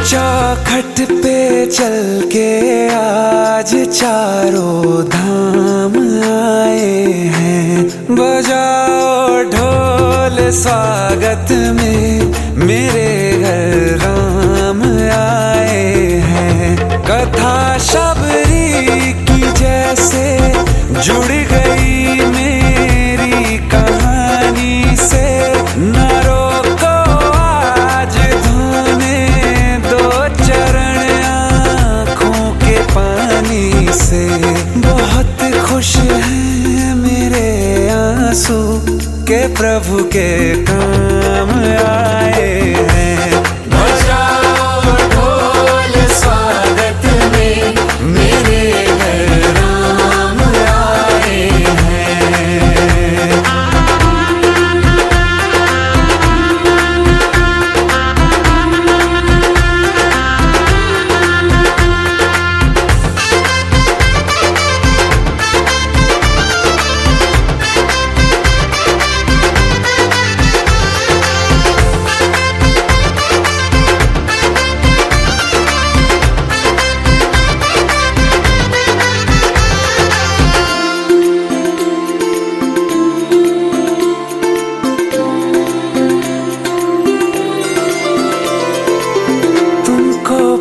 चौखट पे चल के आज चारों धाम आए हैं। बजाओ ढोल स्वागत में मेरे घर राम आए हैं। कथा शबरी की जैसे जुड़ गई मेरी कहानी से। न रोको आज धोने दो चरण आँखों के पानी से। बहुत खुश हैं मेरे आंसू के प्रभु के काम आए हैं। बजाओ ढोल स्वागत में मेरे घर राम आए हैं।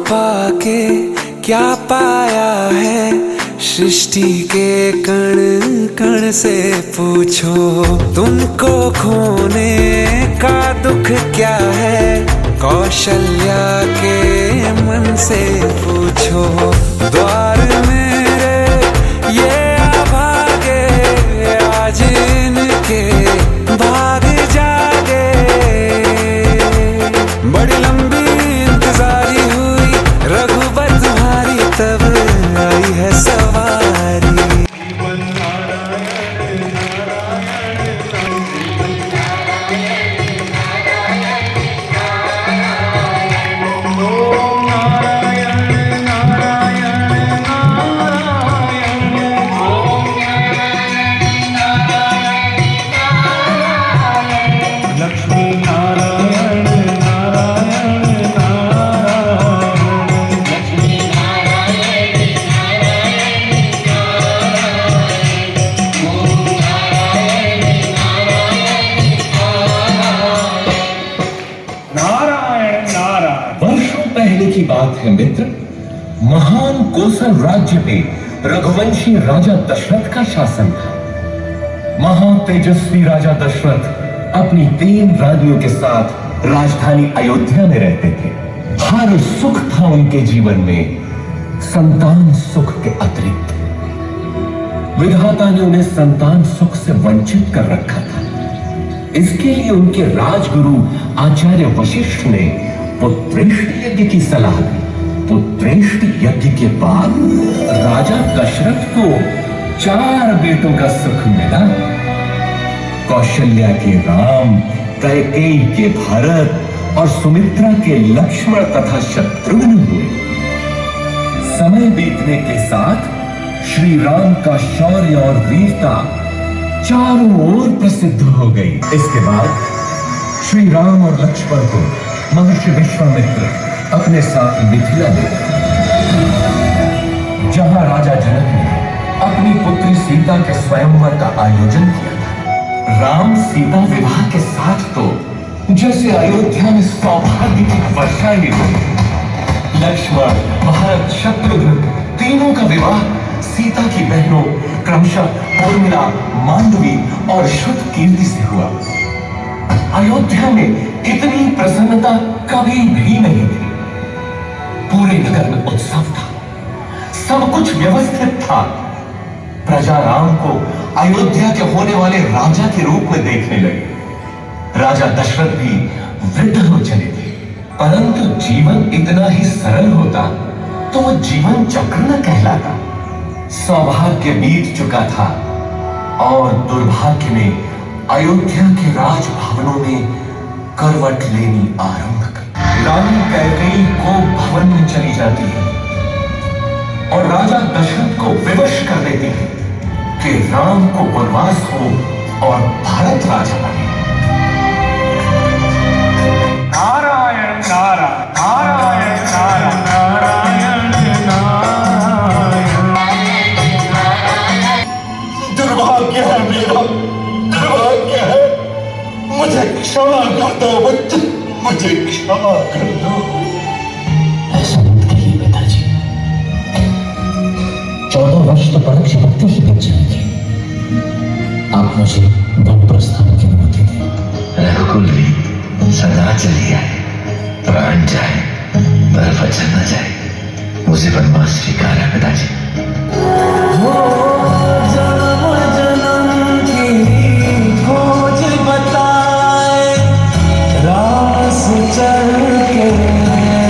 पाके क्या पाया है सृष्टि के कण कण से पूछो। तुमको खोने का दुख क्या है कौशल्या के मन से पूछो। द्वार मेरे ये अभागे आज इनके भाग जागे। बड़ी लंबी इंतजारी हुई रघुबर तुम्हारी तब आई है सवारी। की बात है मित्र, महान कोसल राज्य पे रघुवंशी राजा दशरथ का शासन था। महान तेजस्वी राजा दशरथ अपनी 3 रानियों के साथ राजधानी अयोध्या में रहते थे। हर सुख था उनके जीवन में, संतान सुख के अतिरिक्त। विधाता ने उन्हें संतान सुख से वंचित कर रखा था। इसके लिए उनके राजगुरु आचार्य वशिष्ठ ने पुत्रेष्ट यज्ञ की सलाह दी। पुत्रेष्ट यज्ञ के बाद राजा दशरथ को 4 बेटों का सुख मिला। कौशल्या के राम, कैकेयी के भरत और सुमित्रा के लक्ष्मण तथा शत्रुघ्न हुए। समय बीतने के साथ श्री राम का शौर्य और वीरता चारों ओर प्रसिद्ध हो गई। इसके बाद श्री राम और लक्ष्मण को महर्षि विश्वामित्र अपने साथ मिथिला ले गए, जहां राजा जनक ने अपनी पुत्री सीता के स्वयंवर का आयोजन किया था। राम सीता विवाह के साथ तो जैसे अयोध्या में सौभाग्य की वर्षा ही हुई। लक्ष्मण, भरत, शत्रुघ्न तीनों का विवाह सीता की बहनों क्रमशः उर्मिला, मांडवी और श्रुतकीर्ति से हुआ। अयोध्या में इतनी प्रसन्नता कभी भी नहीं थी। पूरे नगर में उत्सव था, सब कुछ व्यवस्थित था। प्रजा राम को अयोध्या के होने वाले राजा के रूप में देखने लगी। राजा दशरथ भी वृद्ध हो चले थे, परंतु जीवन इतना ही सरल होता तो वह जीवन चक्र न कहलाता। सौभाग्य बीत चुका था और दुर्भाग्य ने अयोध्या के राजभवनों में करवट लेनी आरंभ कर। रानी कैकेयी को भवन में चली जाती है और राजा दशरथ को विवश कर देती है कि राम को वनवास हो और भारत राजा बने। नारायण नारायण नारायण। दावत मुझे क्षमा कर दो। ऐसा मत कहिए पिताजी, 14 वर्ष तो पलक झपकते ही बीत जाएंगे। आप मुझे वन प्रस्थान की अनुमति दें। रघुकुल भी सदा चली आए, प्राण जाए पर वचन न जाए। मुझे वनवास स्वीकार है पिताजी। जन्म जन्म की खोज बताए, राम से चल के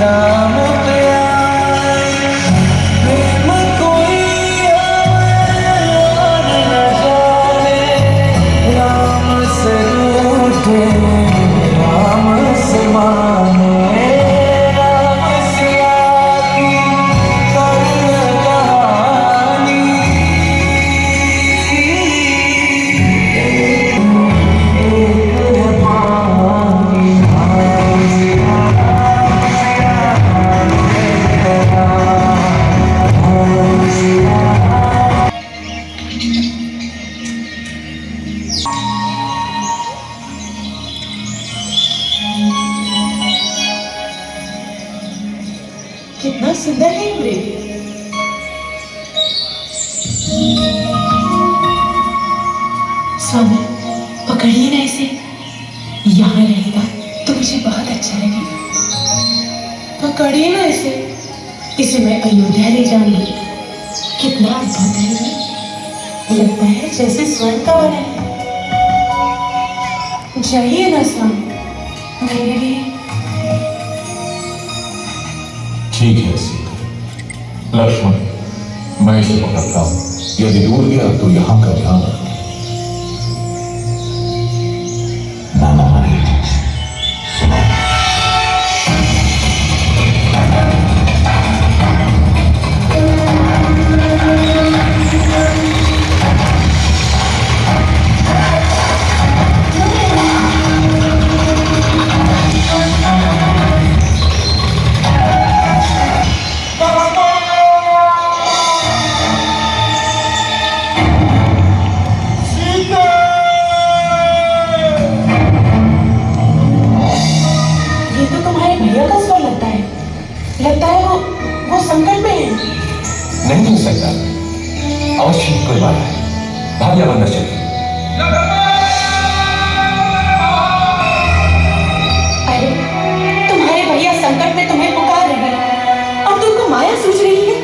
राम पे आए। प्रेम कोई और न जाने, राम से रूठे राम से माने। राम से आकी कर्ण कहानी, कितना सुंदर है इंद्र। स्वामी, पकड़िए ना इसे। यहाँ रहेगा तो मुझे बहुत अच्छा लगेगा। पकड़िए ना इसे, इसे मैं अयोध्या ले जाऊंगी। कितना अद्भुत है ये। लगता है जैसे स्वर्ग का बना है। जाइए ना स्वामी, मेरे लिए। ठीक है सीता। लक्ष्मण, मैं इसे पकड़ता हूं। यदि दूर गया तो यहां का ध्यान रखना। नाना हरि, सुनो। ये तो तुम्हारे भैया का स्वर लगता है। लगता है वो संकट में है। नहीं हो सकता, अवश्य कोई बात है। भाग्य बंदर चलिए। अरे, तुम्हारे भैया संकट में तुम्हें पुकार रहे हैं। अब तुमको माया सूझ रही है।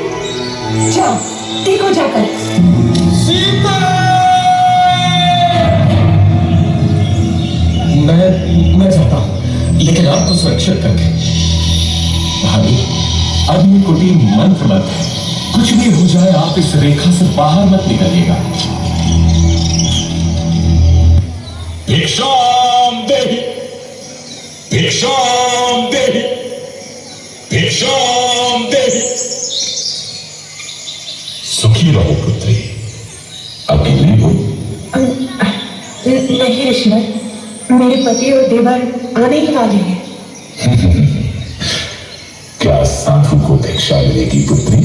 जाओ, देखो जाकर। मैं चाहता हूं, लेकिन आपको सुरक्षित करके। भाभी, अब ये कुटीर मंत्र मत है। कुछ भी हो जाए, आप इस रेखा से बाहर मत निकलिएगा। भिक्षाम देहि, भिक्षाम देहि, भिक्षाम देहि। सुखी रहो पुत्री। अकेली हो? नहीं ऋषिवर, मेरे पति और देवर आने ही वाले हैं। क्या साधु को भिक्षा मिलेगी पुत्री?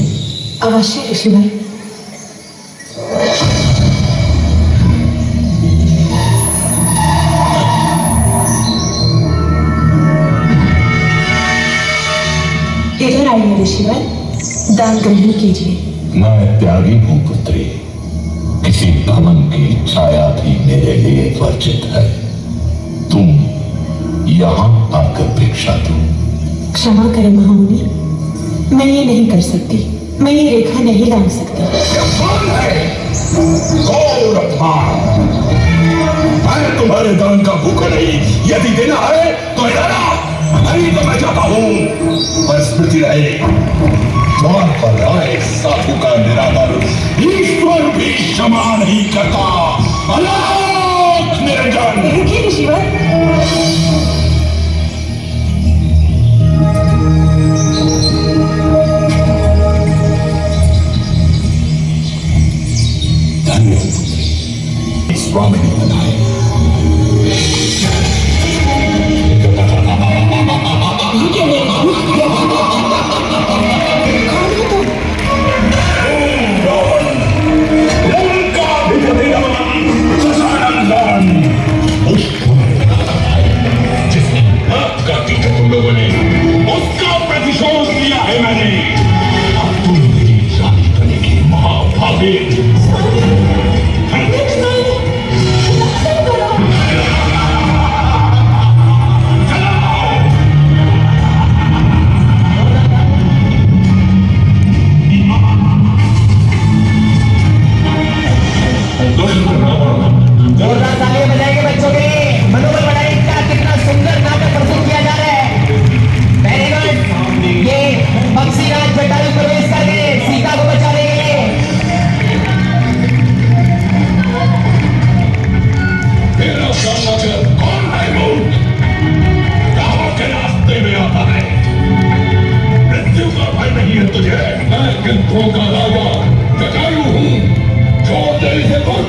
अवश्य ऋषिवर। इधर आइए ऋषिवर, दान ग्रहण कीजिए। मैं त्यागी हूं पुत्री। किसी भवन की छाया भी मेरे लिए वर्जित है। तुम यहां आकर भिक्षा दो। क्षमा करें महामुनि, मैं ये नहीं कर सकती। मैं ये रेखा नहीं लांघ सकती। मैं तुम्हारे दान का भूखा नहीं। यदि देना है तो लेना, नहीं तो मैं चाहता हूं। पर स्मृति रहे, द्वार पर आए साधु का निरादर ईश्वर भी क्षमा नहीं करता। अलाख निरंजन। रुकिए ऋषिवर। धन्य हो पुत्री, स्वामी ने बताया। लोगों ने, उसका प्रतिशोध लिया है मैंने। अब तुम मेरी रानी बनेगी महाभागी। जोरदार तालियां बजाएंगे बच्चों के लिए। मनोबल बढ़ाइए इनका। कितना सुंदर नाटक प्रस्तुत किया जा रहा है। Very good. ये पक्षीराज जटायु प्रवेश करके सीता को बचाने के लिए। मेरा सामना कर कौन है मूर्ख? रावण के रास्ते में आता है। मृत्यु का भय नहीं है तुझे। मैं गिद्धों का राजा जटायु हूँ। छोड़ दे इसे कुछ।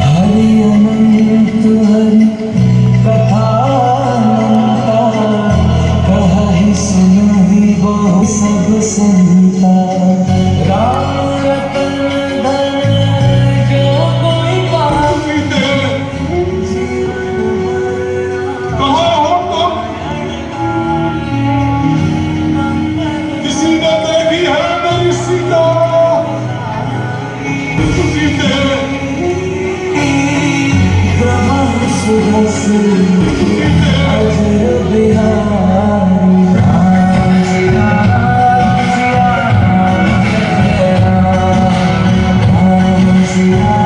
हरि अनंत हरि कथा कहि सुनहि बहु सब संता। राम रतन धन जो कोई पावे। कहाँ हो तुम? किसी ने देखी है मेरी सीता? सीते सुरस अजर बिहारी राम सिया राम सिया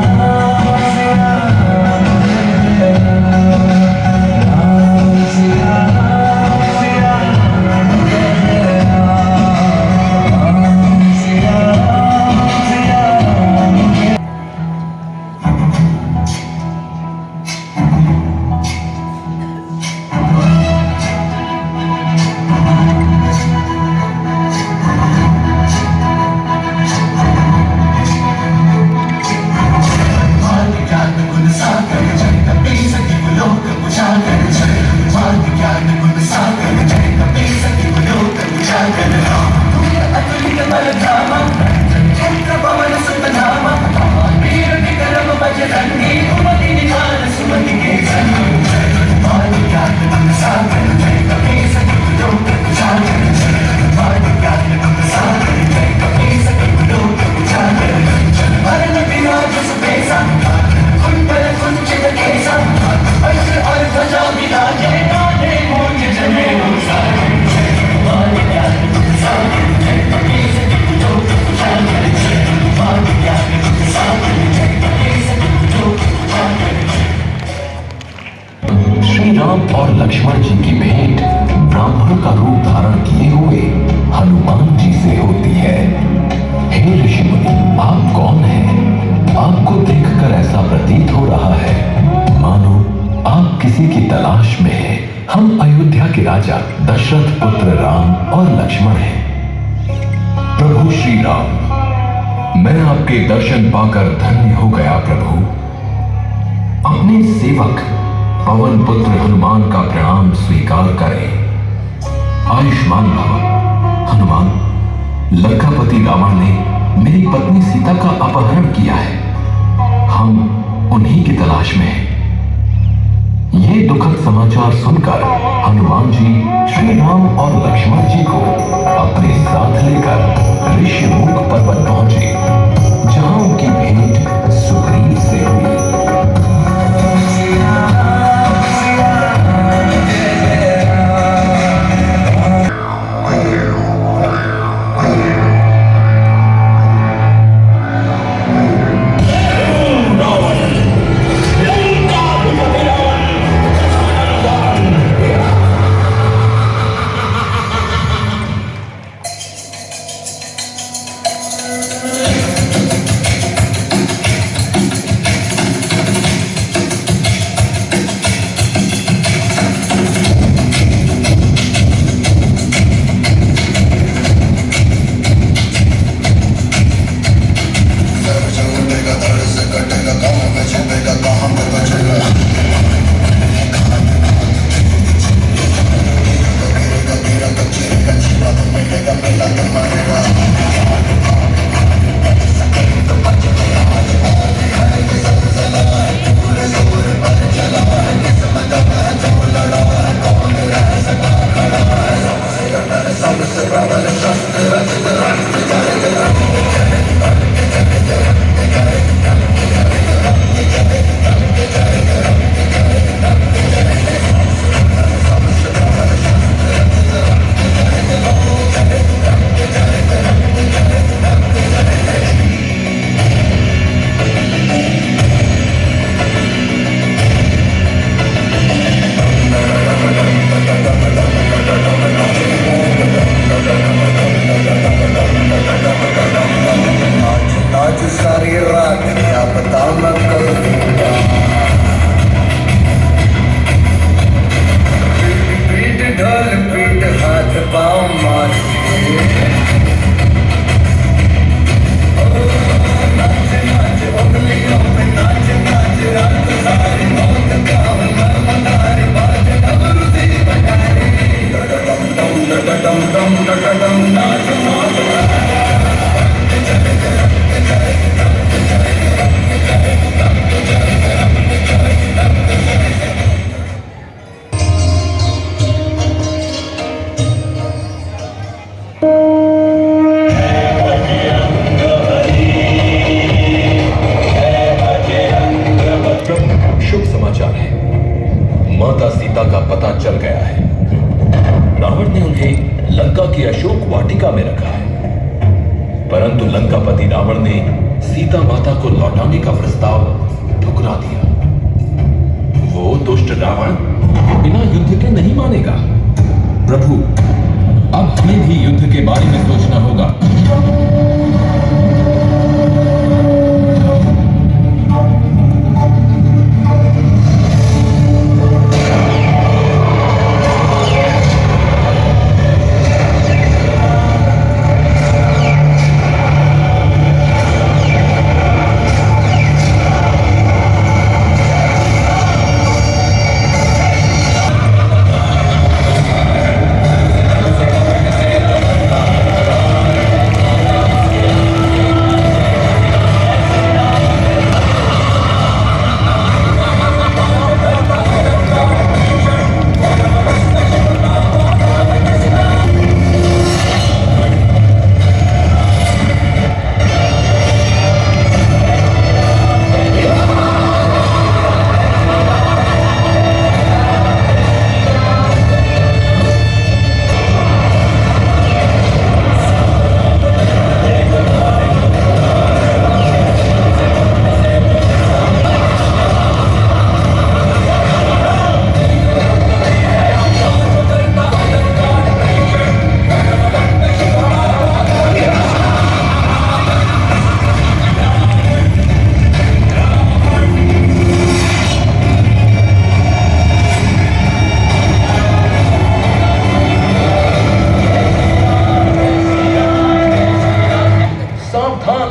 राम और लक्ष्मण जी की भेंट ब्राह्मण का रूप धारण किए हुए हनुमान जी से होती है। हे ऋषि मुनि, आप कौन हैं? आपको देखकर ऐसा प्रतीत हो रहा है मानो आप किसी की तलाश में हैं। हम अयोध्या के राजा दशरथ पुत्र राम और लक्ष्मण हैं। प्रभु श्री राम, मैं आपके दर्शन पाकर धन्य हो गया प्रभु। अपने सेवक पवन पुत्र हनुमान का प्रणाम स्वीकार करें। आयुष्मान भव। हनुमान, लंकापति रावण ने मेरी पत्नी सीता का अपहरण किया है। हम उन्हीं की तलाश में हैं। ये दुखद समाचार सुनकर हनुमान जी श्री राम और लक्ष्मण जी को अपने साथ लेकर ऋषिमुख पर्वत पहुंचे, जहां उनकी भेंट सुग्रीव से हुई। पाँव मार शुभ समाचार है, माता सीता का पता चल गया है। रावण ने उन्हें लंका की अशोक वाटिका में रखा है, परंतु लंकापति रावण ने सीता माता को लौटाने का प्रस्ताव ठुकरा दिया। वो दुष्ट रावण बिना युद्ध के नहीं मानेगा। प्रभु, अब हमें भी युद्ध के बारे में सोचना होगा।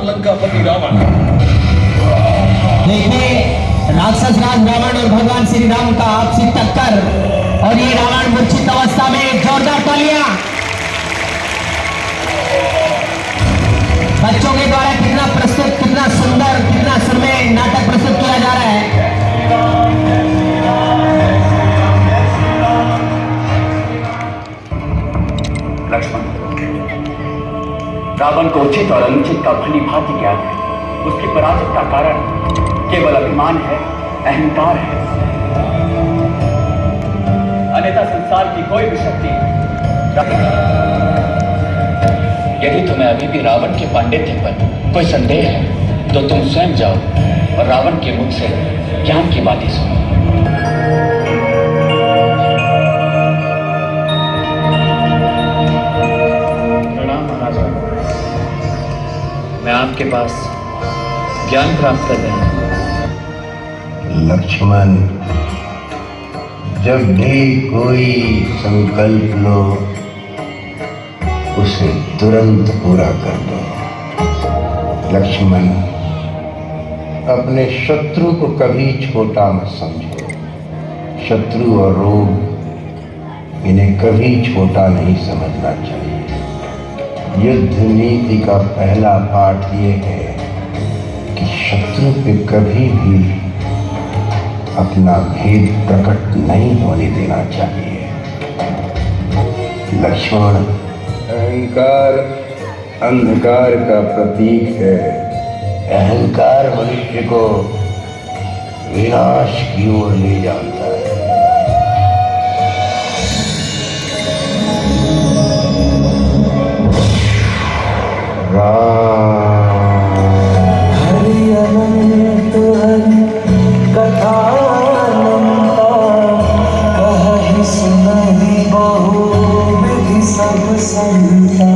लंकापति रावण। देखिए, राक्षस राज रावण और भगवान श्री राम का आपसी टक्कर, और ये रावण मूर्छित अवस्था में जोरदार तालियां। बच्चों के द्वारा कितना प्रस्तुत, कितना सुंदर, कितना सुरमय नाटक प्रस्तुत किया जा रहा है। लक्ष्मण, रावण को उचित और अनुचित का भली भांति ज्ञान है। उसकी पराजय का कारण केवल अभिमान है, अहंकार है, अन्यथा संसार की कोई भी शक्ति। यदि तुम्हें अभी भी रावण के पांडित्य पर कोई संदेह है तो तुम स्वयं जाओ और रावण के मुख से ज्ञान की बातें सुनो। मैं आपके पास ज्ञान प्राप्त कर रहा हूं। लक्ष्मण, जब भी कोई संकल्प लो उसे तुरंत पूरा कर दो। लक्ष्मण, अपने शत्रु को कभी छोटा मत समझो। शत्रु और रोग, इन्हें कभी छोटा नहीं समझना चाहिए। युद्ध नीति का पहला पाठ ये है कि शत्रु पे कभी भी अपना भेद प्रकट नहीं होने देना चाहिए। लक्ष्मण, अहंकार अंधकार का प्रतीक है। अहंकार मनुष्य को विनाश की ओर ले जाता है। हरि अनंत हरि कथा कहि सुनहि बहु विधि सब संता।